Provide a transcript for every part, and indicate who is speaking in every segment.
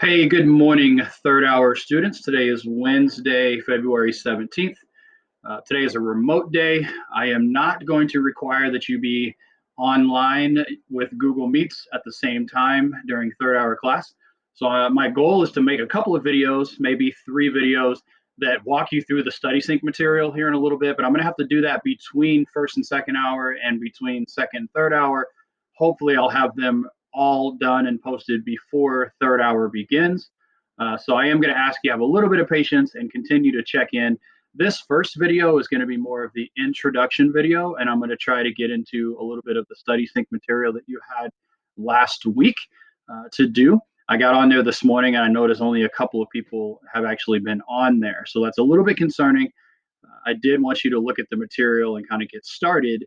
Speaker 1: Hey, good morning, third hour students. Today is Wednesday, February 17th. Today is a remote day. I am not going to require that you be online with Google Meets at the same time during third hour class. So my goal is to make a couple of videos, maybe 3 videos that walk you through the study sync material here in a little bit, but I'm gonna have to do that between first and second hour and between second and third hour. Hopefully I'll have them all done and posted before third hour begins. So I am gonna ask you to have a little bit of patience and continue to check in. This first video is going to be more of the introduction video, and I'm going to try to get into a little bit of the study sync material that you had last week to do. I got on there this morning and I noticed only a couple of people have actually been on there. So that's a little bit concerning. I did want you to look at the material and kind of get started.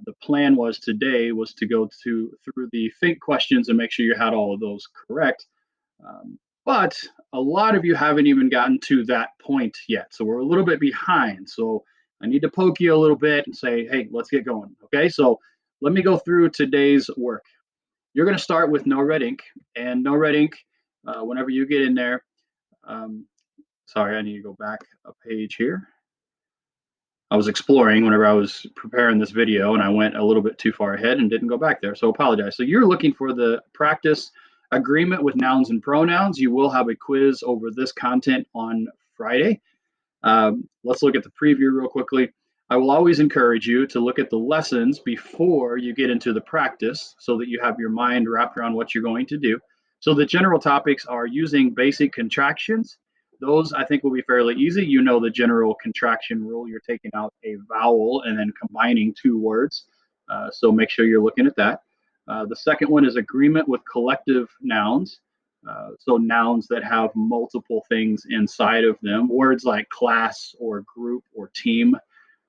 Speaker 1: The plan was today was to go through the think questions and make sure you had all of those correct. But a lot of you haven't even gotten to that point yet. So we're a little bit behind. So I need to poke you a little bit and say, hey, let's get going. Okay. So let me go through today's work. You're going to start with no red ink. And no red ink, whenever you get in there, um, sorry, I need to go back a page here. I was exploring whenever I was preparing this video and I went a little bit too far ahead and didn't go back there. So apologize. So you're looking for the practice agreement with nouns and pronouns. You will have a quiz over this content on Friday. Let's look at the preview real quickly. I will always encourage you to look at the lessons before you get into the practice so that you have your mind wrapped around what you're going to do. So the general topics are using basic contractions. Those I think will be fairly easy. You know the general contraction rule. You're taking out a vowel and then combining 2 words. So make sure you're looking at that. The second one is agreement with collective nouns. So nouns that have multiple things inside of them, words like class or group or team.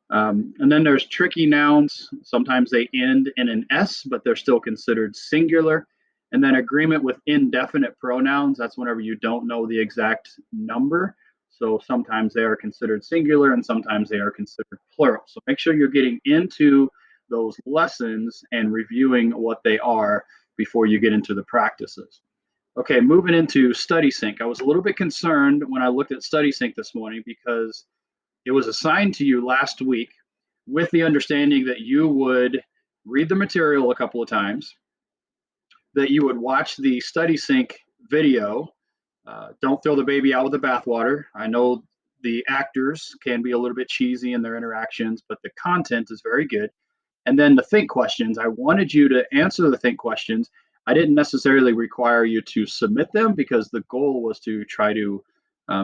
Speaker 1: And then there's tricky nouns. Sometimes they end in an S, but they're still considered singular. And then agreement with indefinite pronouns. That's whenever you don't know the exact number. So sometimes they are considered singular and sometimes they are considered plural. So make sure you're getting into those lessons and reviewing what they are before you get into the practices. Okay, moving into Study Sync. I was a little bit concerned when I looked at Study Sync this morning because it was assigned to you last week with the understanding that you would read the material a couple of times, that you would watch the Study Sync video. Don't throw the baby out with the bathwater. I know the actors can be a little bit cheesy in their interactions, but the content is very good. And then the think questions, I wanted you to answer the think questions. I didn't necessarily require you to submit them because the goal was to try to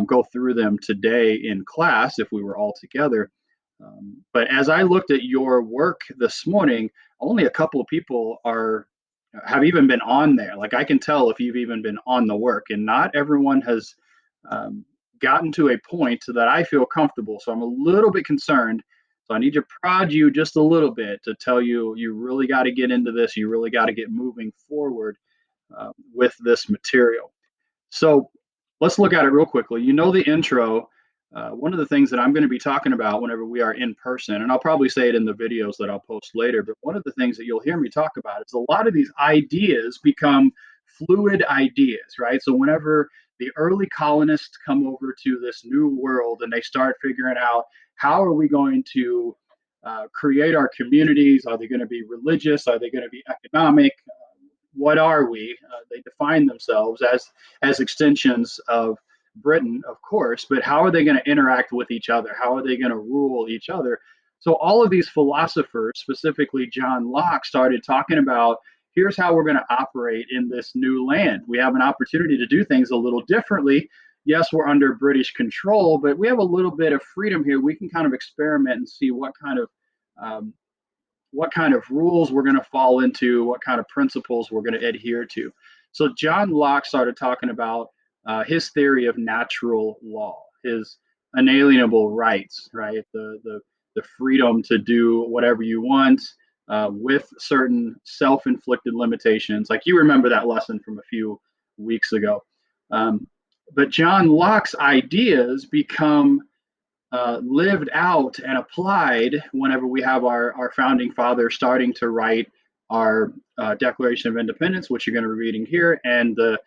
Speaker 1: go through them today in class if we were all together. But as I looked at your work this morning, only a couple of people have even been on there. Like I can tell if you've even been on the work, and not everyone has um, gotten to a point that I feel comfortable. So I'm a little bit concerned. So I need to prod you just a little bit to tell you you really got to get into this. You really got to get moving forward with this material. So let's look at it real quickly. You know the intro. One of the things that I'm going to be talking about whenever we are in person, and I'll probably say it in the videos that I'll post later, but one of the things that you'll hear me talk about is a lot of these ideas become fluid ideas, right? So whenever the early colonists come over to this new world and they start figuring out how are we going to create our communities? Are they going to be religious? Are they going to be economic? What are we? They define themselves as extensions of Britain, of course, but how are they going to interact with each other? How are they going to rule each other? So all of these philosophers, specifically John Locke, started talking about here's how we're going to operate in this new land. We have an opportunity to do things a little differently. Yes, we're under British control, but we have a little bit of freedom here. We can kind of experiment and see um, what kind of rules we're going to fall into, what kind of principles we're going to adhere to. So John Locke started talking about his theory of natural law, his inalienable rights, right? The freedom to do whatever you want with certain self-inflicted limitations. Like you remember that lesson from a few weeks ago. Um, but John Locke's ideas become lived out and applied whenever we have our founding fathers starting to write our Declaration of Independence, which you're going to be reading here, and the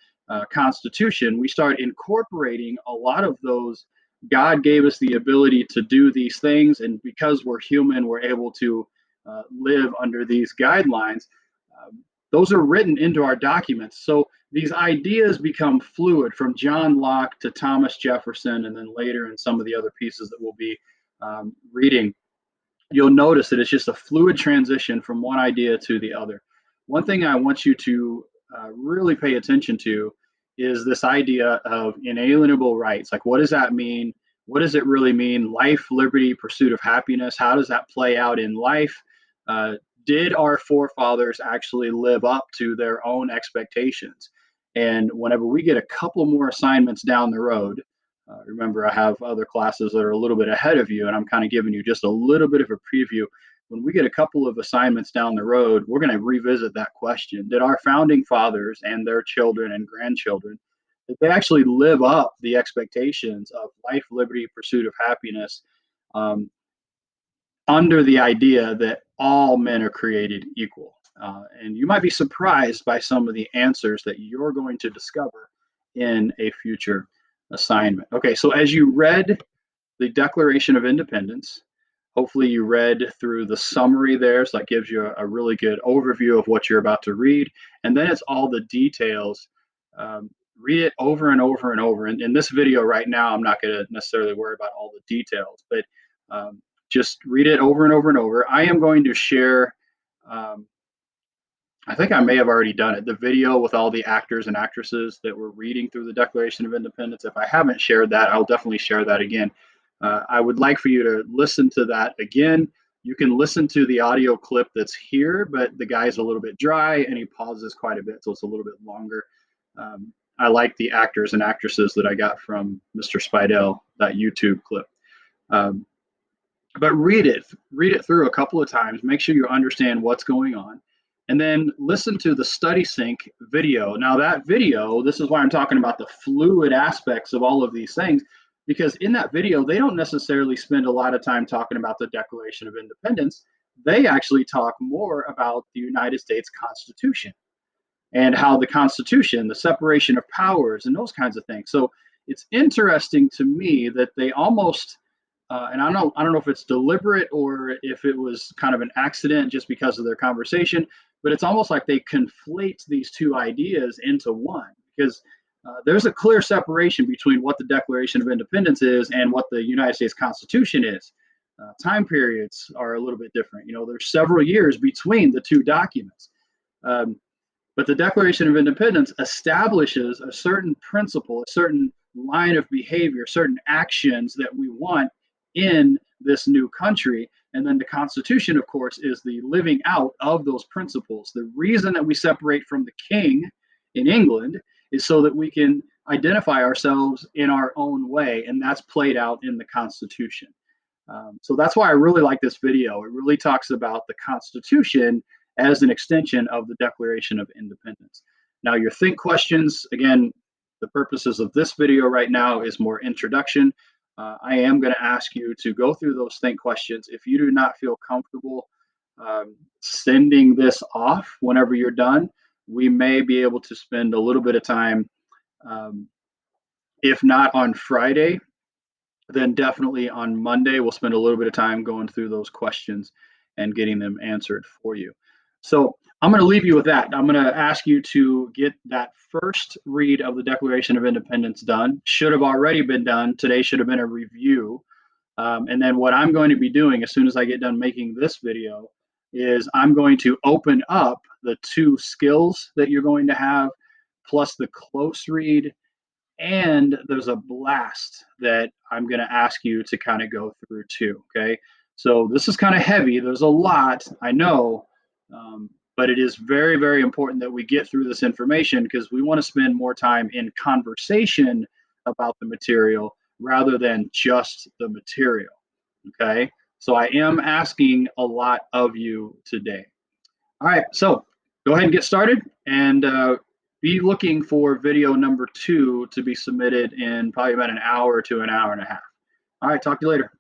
Speaker 1: Constitution, we start incorporating a lot of those. God gave us the ability to do these things, and because we're human, we're able to live under these guidelines. Those are written into our documents. So these ideas become fluid from John Locke to Thomas Jefferson, and then later in some of the other pieces that we'll be reading. You'll notice that it's just a fluid transition from one idea to the other. One thing I want you to really pay attention to is this idea of inalienable rights. Like, what does that mean? What does it really mean? Life, liberty, pursuit of happiness. How does that play out in life? Did our forefathers actually live up to their own expectations? And whenever we get a couple more assignments down the road, remember, I have other classes that are a little bit ahead of you, and I'm kind of giving you just a little bit of a preview. When we get a couple of assignments down the road, we're going to revisit that question. Did our founding fathers and their children and grandchildren, did they actually live up the expectations of life, liberty, pursuit of happiness, under the idea that all men are created equal? And you might be surprised by some of the answers that you're going to discover in a future assignment. Okay, so as you read the Declaration of Independence, hopefully you read through the summary there, so that gives you a really good overview of what you're about to read. And then it's all the details. Read it over and over and over. And in this video right now, I'm not going to necessarily worry about all the details, but just read it over and over and over. I am going to share, I think I may have already done it, the video with all the actors and actresses that were reading through the Declaration of Independence. If I haven't shared that, I'll definitely share that again. I would like for you to listen to that again. You can listen to the audio clip that's here, but the guy's a little bit dry and he pauses quite a bit, so it's a little bit longer. I like the actors and actresses that I got from Mr. Spidell, that YouTube clip. But read it through a couple of times. Make sure you understand what's going on. And then listen to the Study Sync video. Now that video, this is why I'm talking about the fluid aspects of all of these things, because in that video, they don't necessarily spend a lot of time talking about the Declaration of Independence. They actually talk more about the United States Constitution and how the Constitution, the separation of powers and those kinds of things. So it's interesting to me that they almost, and I don't know if it's deliberate or if it was kind of an accident just because of their conversation, but it's almost like they conflate these two ideas into one, because there's a clear separation between what the Declaration of Independence is and what the United States Constitution is. Time periods are a little bit different. You know, there's several years between the two documents. But the Declaration of Independence establishes a certain principle, a certain line of behavior, certain actions that we want in this new country. And then the Constitution, of course, is the living out of those principles. The reason that we separate from the king in England is so that we can identify ourselves in our own way, and that's played out in the Constitution. So that's why I really like this video. It really talks about the Constitution as an extension of the Declaration of Independence. Now, your think questions, again, the purposes of this video right now is more introduction. I am going to ask you to go through those think questions. If you do not feel comfortable sending this off whenever you're done, we may be able to spend a little bit of time, if not on Friday, then definitely on Monday, we'll spend a little bit of time going through those questions and getting them answered for you. So I'm going to leave you with that. I'm going to ask you to get that first read of the Declaration of Independence done. Should have already been done. Today should have been a review. And then what I'm going to be doing as soon as I get done making this video is I'm going to open up the two skills that you're going to have, plus the close read. And there's a blast that I'm going to ask you to kind of go through too. Okay. So this is kind of heavy. There's a lot, I know. But it is very, very important that we get through this information, because we want to spend more time in conversation about the material rather than just the material. Okay, so I am asking a lot of you today. All right, so go ahead and get started, and be looking for video number 2 to be submitted in probably about an hour to an hour and a half. All right, talk to you later.